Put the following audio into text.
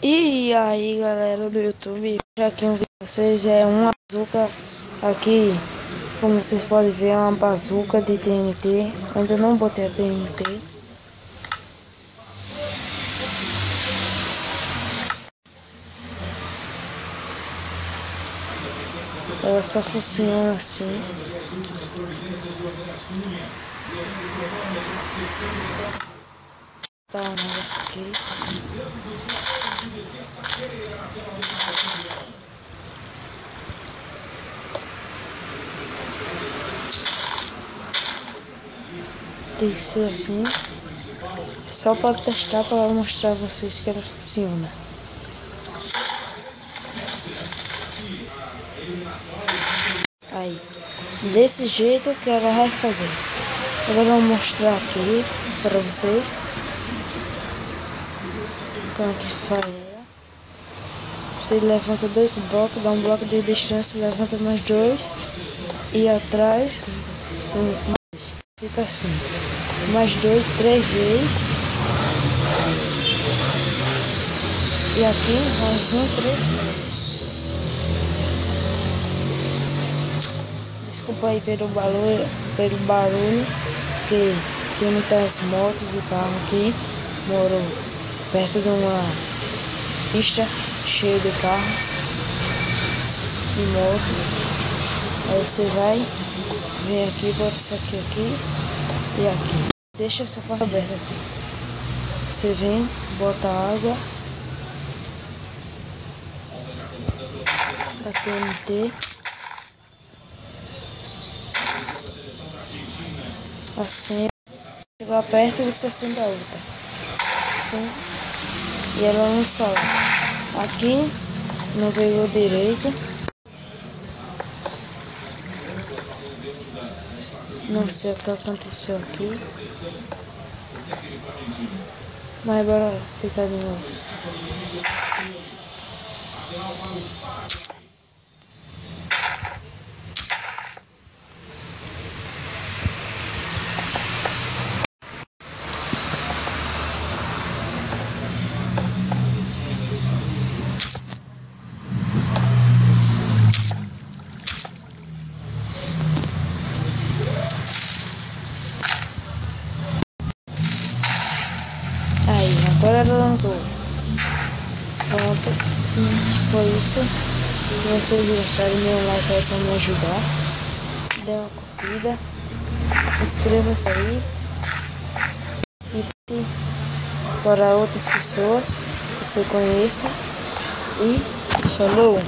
E aí galera do YouTube, aqui um vídeo pra vocês é uma bazuca aqui, como vocês podem ver é uma bazuca de TNT, ainda não botei a TNT. Ela só funciona assim. Tá um negócio aqui. Tem que ser assim. Só para testar, para mostrar a vocês que ela funciona. Aí, desse jeito que ela vai fazer. Agora eu vou mostrar aqui para vocês como que faz ela. Você levanta dois blocos, dá um bloco de distância, levanta mais dois e atrás mais. Fica assim, mais dois, 3 vezes e aqui mais um, 3 vezes. Desculpa aí pelo barulho, que tem muitas motos e carros aqui. Moro perto de uma pista cheia de carros e motos. Aí você vai, vem aqui, bota isso aqui e aqui. Deixa essa porta aberta aqui. Você vem, bota água da TNT. Assim, chegar perto e você acende a outra. Então, e ela não sobe. Aqui não pegou direito. Não sei o que aconteceu aqui. Mas bora tentar de novo. Aí, agora ela lançou. Pronto, foi isso. Se vocês gostarem, dê um like aí pra me ajudar. Dê uma curtida. Inscreva-se aí. E curte para outras pessoas que você conheça. E falou!